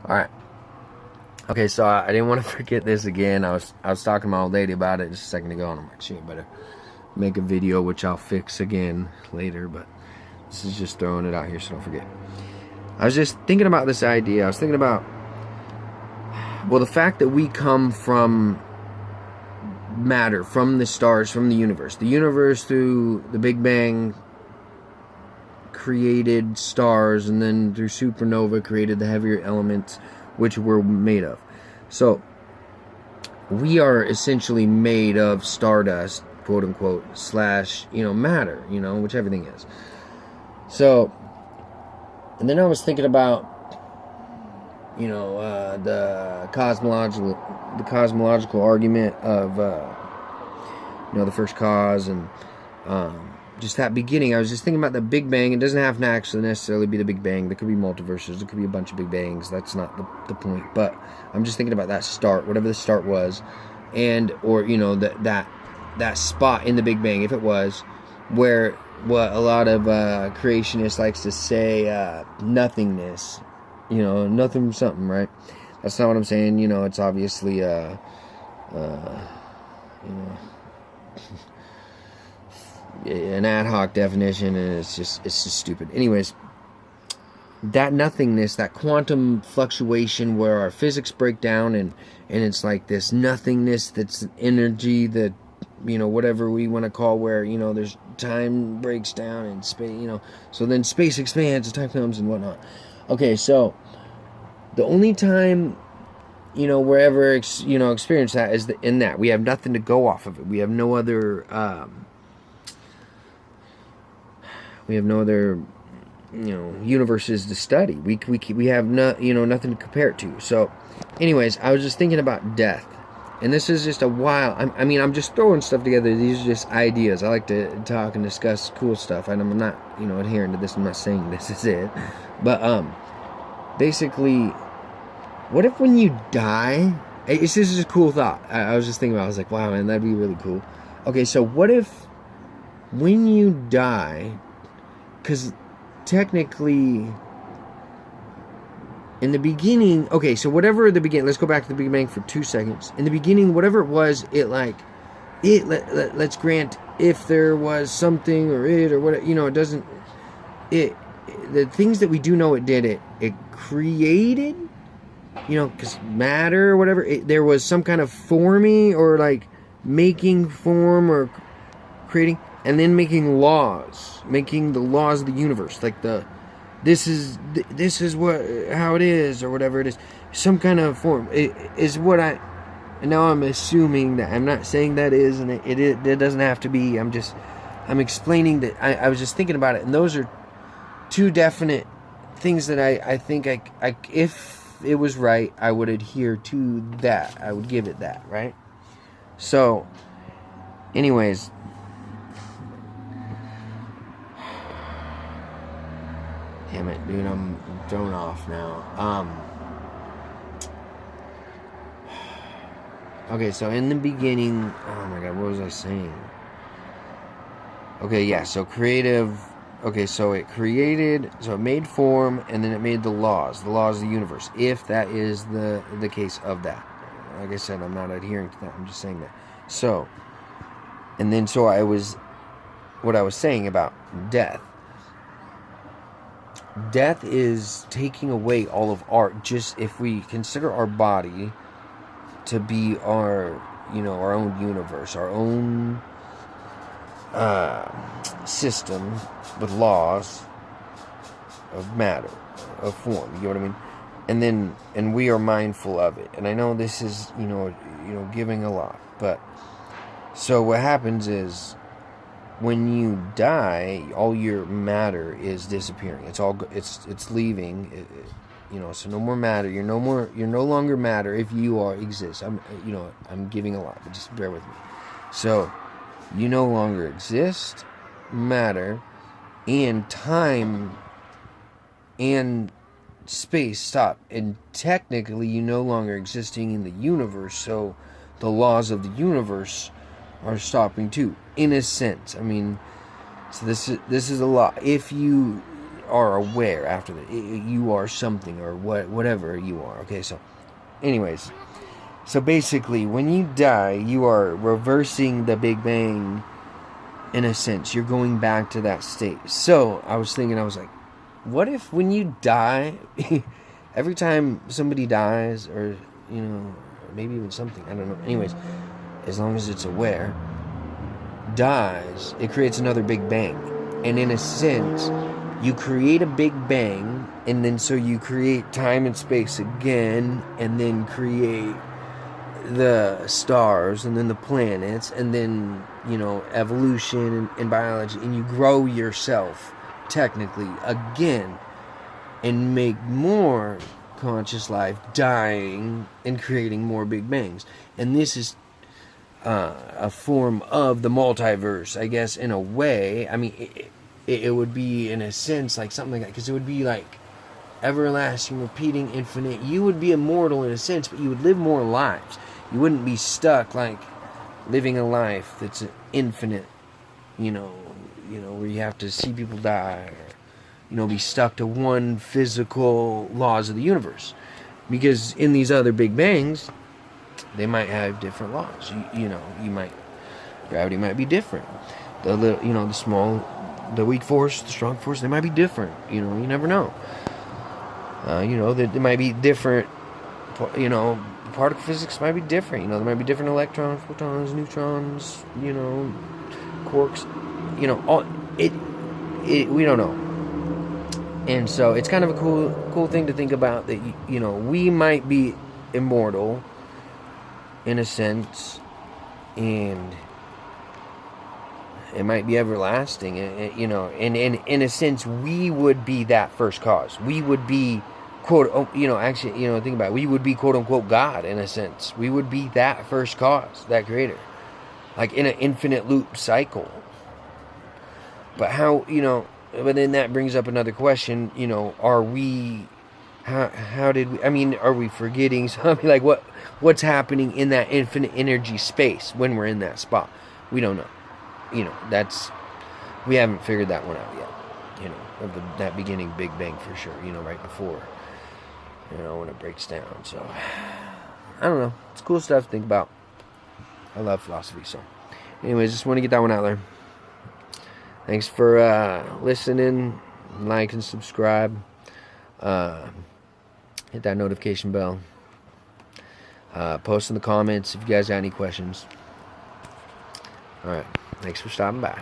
All right. Okay, so I didn't want to forget this again. I was talking to my old lady about it just a second ago, and I'm like, she better make a video, which I'll fix again later. But this is just throwing it out here, so don't forget. I was just thinking about this idea. I was thinking about, well, the fact that we come from matter, from the stars, from the universe. The universe, through the Big Bang, created stars, and then through supernova created the heavier elements which we're made of. So we are essentially made of stardust, quote unquote, slash, matter, which everything is. So, and then I was thinking about, the cosmological argument of, the first cause, and just that beginning. I was just thinking about the Big Bang. It doesn't have to actually necessarily be the Big Bang. There could be multiverses. There could be a bunch of Big Bangs. That's not the point. But I'm just thinking about that start, whatever the start was, or that spot in the Big Bang, if it was, where what a lot of creationists likes to say, nothingness. Nothing something, right? That's not what I'm saying. It's obviously an ad hoc definition, and it's just stupid. Anyways, that nothingness, that quantum fluctuation where our physics break down, and it's like this nothingness that's energy that, whatever we want to call, where, there's time breaks down and space, so then space expands as time comes and whatnot. Okay, so the only time, we're ever, experience that is in that. We have nothing to go off of it. We have no other, universes to study. We have nothing to compare it to. So, anyways, I was just thinking about death. And this is just a while. I'm just throwing stuff together. These are just ideas. I like to talk and discuss cool stuff. And I'm not, adhering to this. I'm not saying this is it. But, basically, what if when you die... This is just a cool thought. I was just thinking about it. I was like, wow, man, that'd be really cool. Okay, so what if when you die... Because technically... in the beginning, okay, so whatever the beginning, let's go back to the Big Bang for 2 seconds. In the beginning, whatever it was, let's grant, if there was something or whatever, it doesn't, the things that we do know it did, it created, because matter or whatever, there was some kind of forming or like making form or creating, and then making the laws of the universe, like this is how it is, or whatever it is, some kind of form. It is what now I'm assuming that. I'm not saying that is, and it doesn't have to be. I'm explaining that I was just thinking about it, and those are two definite things that I think I if it was right, I would adhere to that. I would give it that, right? So, anyways. Damn it, dude, I'm thrown off now. Okay, so in the beginning... Oh my god, what was I saying? Okay, yeah, so creative... Okay, so it created... So it made form, and then it made the laws of the universe, if that is the case of that. Like I said, I'm not adhering to that, I'm just saying that. So, and then so I was... What I was saying about death. Death is taking away all of art. Just if we consider our body to be our own universe, our own system with laws of matter, of form. You know what I mean? And we are mindful of it. And I know this is giving a lot, but so what happens is, when you die, all your matter is disappearing. It's leaving. So no more matter. You're no longer matter if you exist. I'm giving a lot, but just bear with me. So you no longer exist, matter, and time and space stop. And technically, you no longer existing in the universe. So the laws of the universe are stopping too, in a sense. So this is a lot. If you are aware after that. You are something, or whatever you are. Okay, so anyways, so basically when you die, you are reversing the Big Bang in a sense. You're going back to that state. So I was thinking, I was like, what if when you die, every time somebody dies, or maybe even something, I don't know, anyways, as long as it's aware, dies, it creates another Big Bang. And in a sense, you create a Big Bang, and then so you create time and space again, and then create the stars, and then the planets, and then, evolution and biology, and you grow yourself, technically, again, and make more conscious life, dying, and creating more Big Bangs. And this is a form of the multiverse, I guess, in a way. I mean, it would be, in a sense, like something like that, because it would be like everlasting, repeating, infinite. You would be immortal in a sense, but you would live more lives. You wouldn't be stuck, like, living a life that's infinite, where you have to see people die, or, be stuck to one physical laws of the universe. Because in these other Big Bangs, they might have different laws. Gravity might be different. The small, the weak force, the strong force, they might be different. You never know. There might be different, particle physics might be different. There might be different electrons, photons, neutrons, quarks. We don't know. And so it's kind of a cool thing to think about, that, we might be immortal in a sense, and it might be everlasting, and in a sense, we would be that first cause. We would be, quote, think about it, we would be, quote unquote, God, in a sense. We would be that first cause, that creator, like in an infinite loop cycle. But how, but then that brings up another question, are we, how did we, are we forgetting something? Like, what's happening in that infinite energy space when we're in that spot? We don't know. We haven't figured that one out yet, of that beginning Big Bang for sure, right before, when it breaks down. So, I don't know. It's cool stuff to think about. I love philosophy, so. Anyways, just want to get that one out there. Thanks for listening. Like and subscribe. Hit that notification bell. Post in the comments if you guys got any questions. Alright, thanks for stopping by.